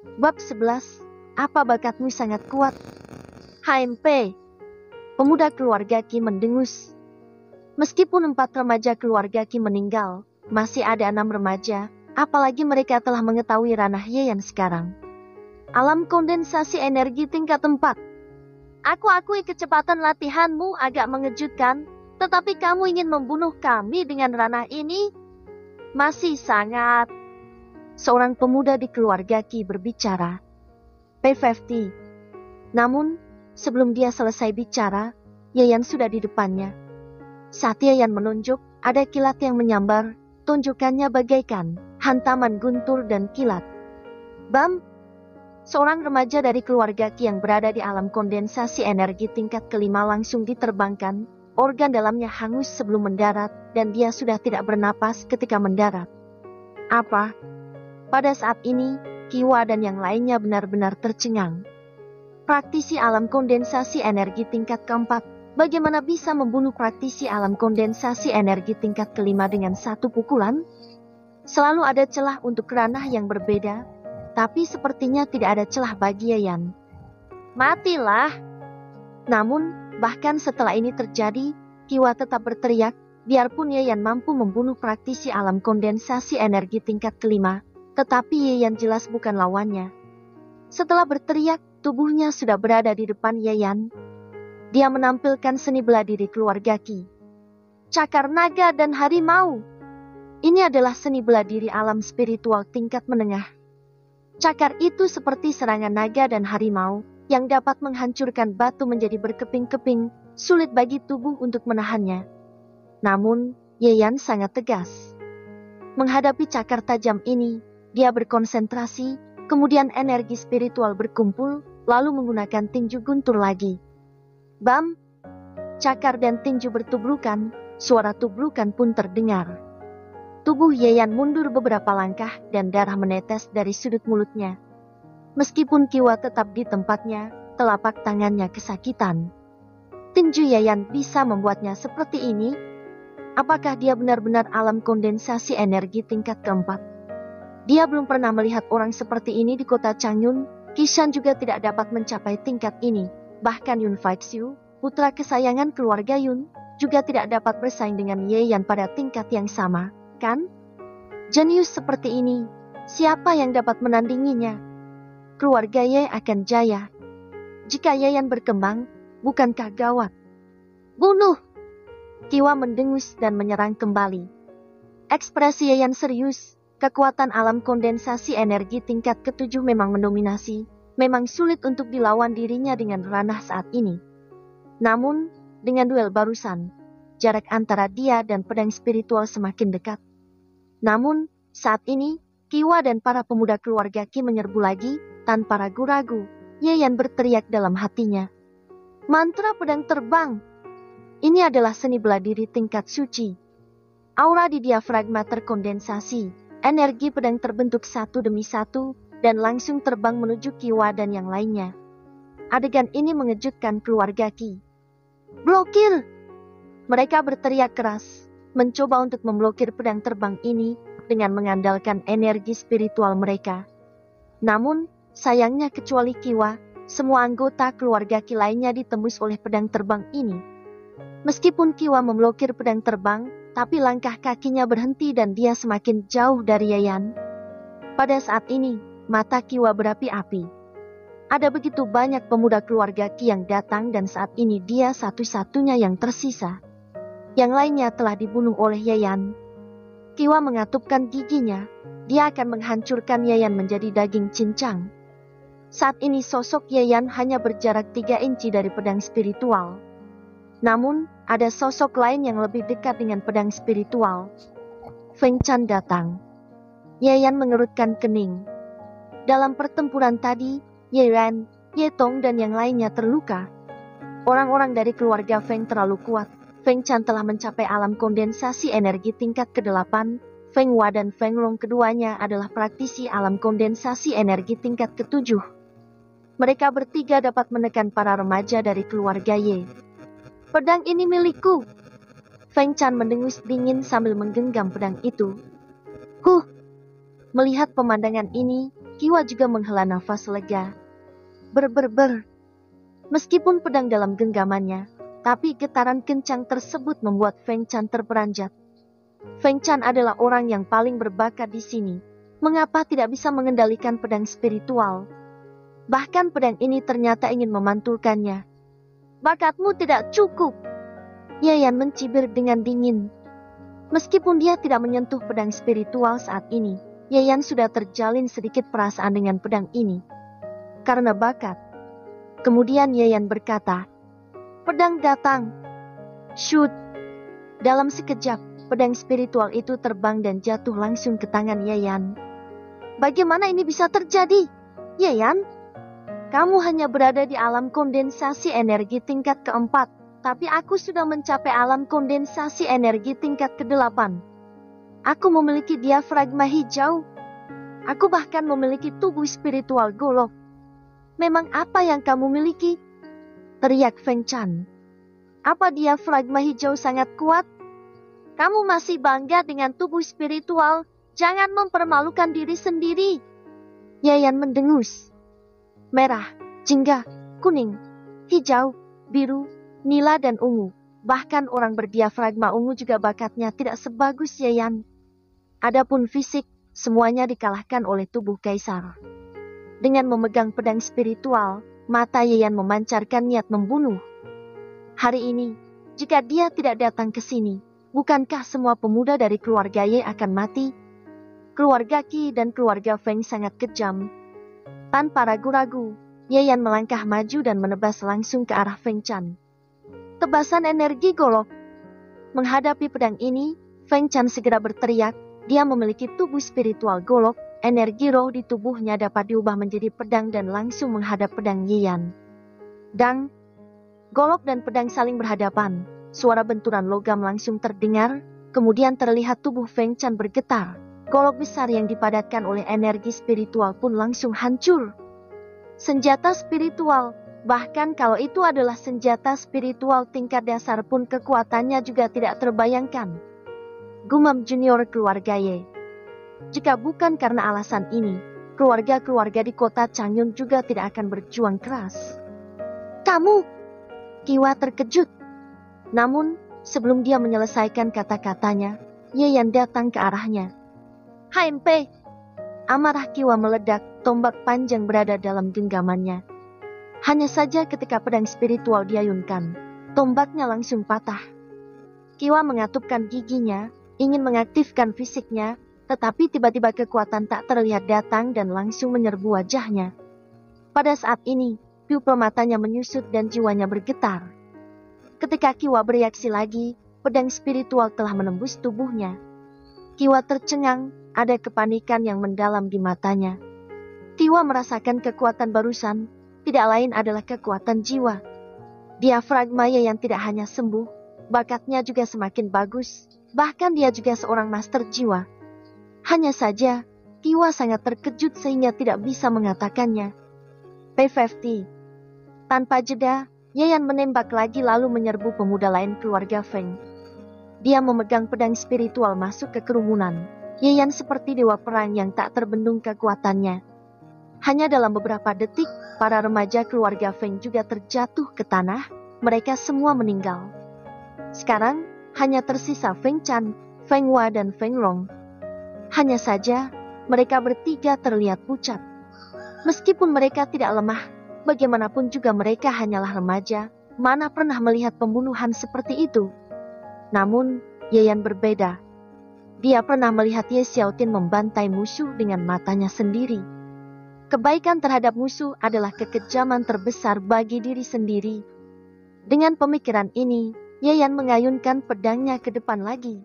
Bab 11. Apa bakatmu sangat kuat? HMP. Pemuda keluarga Qi mendengus. Meskipun 4 remaja keluarga Qi meninggal, masih ada 6 remaja, apalagi mereka telah mengetahui ranah Yayan sekarang. Alam kondensasi energi tingkat 4. Aku akui kecepatan latihanmu agak mengejutkan, tetapi kamu ingin membunuh kami dengan ranah ini? Masih sangat. Seorang pemuda di keluarga Qi berbicara. P50. Namun, sebelum dia selesai bicara, Yayan sudah di depannya. Saat Yayan menunjuk, ada kilat yang menyambar, tunjukannya bagaikan hantaman guntur dan kilat. Bam! Seorang remaja dari keluarga Qi yang berada di alam kondensasi energi tingkat kelima langsung diterbangkan, organ dalamnya hangus sebelum mendarat, dan dia sudah tidak bernapas ketika mendarat. Apa? Pada saat ini, Qiwa dan yang lainnya benar-benar tercengang. Praktisi alam kondensasi energi tingkat keempat, bagaimana bisa membunuh praktisi alam kondensasi energi tingkat kelima dengan satu pukulan? Selalu ada celah untuk ranah yang berbeda, tapi sepertinya tidak ada celah bagi Yayan. Matilah! Namun, bahkan setelah ini terjadi, Qiwa tetap berteriak, biarpun Yayan mampu membunuh praktisi alam kondensasi energi tingkat kelima, tetapi Yayan jelas bukan lawannya. Setelah berteriak, tubuhnya sudah berada di depan Yayan. Dia menampilkan seni bela diri keluarga Qi. Cakar naga dan harimau. Ini adalah seni bela diri alam spiritual tingkat menengah. Cakar itu seperti serangan naga dan harimau, yang dapat menghancurkan batu menjadi berkeping-keping, sulit bagi tubuh untuk menahannya. Namun, Yayan sangat tegas. Menghadapi cakar tajam ini, dia berkonsentrasi, kemudian energi spiritual berkumpul, lalu menggunakan tinju guntur lagi. Bam! Cakar dan tinju bertubrukan, suara tubrukan pun terdengar. Tubuh Yayan mundur beberapa langkah dan darah menetes dari sudut mulutnya. Meskipun Qiwa tetap di tempatnya, telapak tangannya kesakitan. Tinju Yayan bisa membuatnya seperti ini? Apakah dia benar-benar alam kondensasi energi tingkat keempat? Dia belum pernah melihat orang seperti ini di kota Changyun. Kishan juga tidak dapat mencapai tingkat ini. Bahkan Yun Faixiu, putra kesayangan keluarga Yun, juga tidak dapat bersaing dengan Yayan pada tingkat yang sama, kan? Jenius seperti ini, siapa yang dapat menandinginya? Keluarga Ye akan jaya. Jika Yayan berkembang, bukankah gawat? Bunuh! Qiwa mendengus dan menyerang kembali. Ekspresi Yayan serius. Kekuatan alam kondensasi energi tingkat ke-7 memang mendominasi, memang sulit untuk dilawan dirinya dengan ranah saat ini. Namun, dengan duel barusan, jarak antara dia dan pedang spiritual semakin dekat. Namun, saat ini, Qiwa dan para pemuda keluarga Qi menyerbu lagi, tanpa ragu-ragu. Yayan berteriak dalam hatinya. Mantra pedang terbang! Ini adalah seni bela diri tingkat suci. Aura di diafragma terkondensasi. Energi pedang terbentuk satu demi satu, dan langsung terbang menuju Qiwa dan yang lainnya. Adegan ini mengejutkan keluarga Qi. Blokir! Mereka berteriak keras, mencoba untuk memblokir pedang terbang ini, dengan mengandalkan energi spiritual mereka. Namun, sayangnya kecuali Qiwa, semua anggota keluarga Qi lainnya ditembus oleh pedang terbang ini. Meskipun Qiwa memblokir pedang terbang, tapi langkah kakinya berhenti dan dia semakin jauh dari Yayan. Pada saat ini, mata Qiwa berapi-api. Ada begitu banyak pemuda keluarga Qi yang datang dan saat ini dia satu-satunya yang tersisa. Yang lainnya telah dibunuh oleh Yayan. Qiwa mengatupkan giginya, dia akan menghancurkan Yayan menjadi daging cincang. Saat ini sosok Yayan hanya berjarak 3 inci dari pedang spiritual. Namun, ada sosok lain yang lebih dekat dengan pedang spiritual. Feng Chan datang. Yayan mengerutkan kening. Dalam pertempuran tadi, Ye Ren, Ye Tong dan yang lainnya terluka. Orang-orang dari keluarga Feng terlalu kuat. Feng Chan telah mencapai alam kondensasi energi tingkat ke-8. Feng Hua dan Feng Long keduanya adalah praktisi alam kondensasi energi tingkat ke-7. Mereka bertiga dapat menekan para remaja dari keluarga Ye. Pedang ini milikku. Feng Chan mendengus dingin sambil menggenggam pedang itu. Melihat pemandangan ini, Kiwa juga menghela nafas lega. Ber. Meskipun pedang dalam genggamannya, tapi getaran kencang tersebut membuat Feng Chan terperanjat. Feng Chan adalah orang yang paling berbakat di sini. Mengapa tidak bisa mengendalikan pedang spiritual? Bahkan pedang ini ternyata ingin memantulkannya. Bakatmu tidak cukup. Yayan mencibir dengan dingin. Meskipun dia tidak menyentuh pedang spiritual saat ini, Yayan sudah terjalin sedikit perasaan dengan pedang ini. Karena bakat. Kemudian Yayan berkata, pedang datang. Shoot. Dalam sekejap, pedang spiritual itu terbang dan jatuh langsung ke tangan Yayan. Bagaimana ini bisa terjadi? Yayan, kamu hanya berada di alam kondensasi energi tingkat keempat, tapi aku sudah mencapai alam kondensasi energi tingkat ke-8. Aku memiliki diafragma hijau. Aku bahkan memiliki tubuh spiritual golok. Memang apa yang kamu miliki? Teriak Feng Chan. Apa diafragma hijau sangat kuat? Kamu masih bangga dengan tubuh spiritual? Jangan mempermalukan diri sendiri. Yayan mendengus. Merah, jingga, kuning, hijau, biru, nila dan ungu. Bahkan orang berdiafragma ungu juga bakatnya tidak sebagus Yayan. Adapun fisik, semuanya dikalahkan oleh tubuh kaisar. Dengan memegang pedang spiritual, mata Yayan memancarkan niat membunuh. Hari ini, jika dia tidak datang ke sini, bukankah semua pemuda dari keluarga Ye akan mati? Keluarga Qi dan keluarga Feng sangat kejam. Tanpa ragu-ragu, Yayan melangkah maju dan menebas langsung ke arah Feng Chan. Tebasan energi golok. Menghadapi pedang ini, Feng Chan segera berteriak. Dia memiliki tubuh spiritual golok. Energi roh di tubuhnya dapat diubah menjadi pedang dan langsung menghadap pedang Yayan. Dang! Golok dan pedang saling berhadapan. Suara benturan logam langsung terdengar. Kemudian terlihat tubuh Feng Chan bergetar. Golok besar yang dipadatkan oleh energi spiritual pun langsung hancur. Senjata spiritual. Bahkan kalau itu adalah senjata spiritual tingkat dasar pun kekuatannya juga tidak terbayangkan. Gumam junior keluarga Ye. Jika bukan karena alasan ini, keluarga-keluarga di kota Changyun juga tidak akan berjuang keras. Kamu! Kiwa terkejut. Namun, sebelum dia menyelesaikan kata-katanya, Yayan datang ke arahnya. HMP! Amarah Kiwa meledak, tombak panjang berada dalam genggamannya. Hanya saja ketika pedang spiritual diayunkan, tombaknya langsung patah. Kiwa mengatupkan giginya, ingin mengaktifkan fisiknya, tetapi tiba-tiba kekuatan tak terlihat datang dan langsung menyerbu wajahnya. Pada saat ini, pupil matanya menyusut dan jiwanya bergetar. Ketika Kiwa bereaksi lagi, pedang spiritual telah menembus tubuhnya. Kiwa tercengang, ada kepanikan yang mendalam di matanya. Kiwa merasakan kekuatan barusan, tidak lain adalah kekuatan jiwa. Diafragma yang tidak hanya sembuh, bakatnya juga semakin bagus, bahkan dia juga seorang master jiwa. Hanya saja, Kiwa sangat terkejut sehingga tidak bisa mengatakannya. P50. Tanpa jeda, Yayan menembak lagi lalu menyerbu pemuda lain keluarga Feng. Dia memegang pedang spiritual masuk ke kerumunan. Yayan seperti dewa perang yang tak terbendung kekuatannya. Hanya dalam beberapa detik, para remaja keluarga Feng juga terjatuh ke tanah. Mereka semua meninggal. Sekarang, hanya tersisa Feng Chan, Feng Hua dan Feng Long. Hanya saja, mereka bertiga terlihat pucat. Meskipun mereka tidak lemah, bagaimanapun juga mereka hanyalah remaja, mana pernah melihat pembunuhan seperti itu. Namun, Yayan berbeda. Dia pernah melihat Ye Xiaotin membantai musuh dengan matanya sendiri. Kebaikan terhadap musuh adalah kekejaman terbesar bagi diri sendiri. Dengan pemikiran ini, Yayan mengayunkan pedangnya ke depan lagi.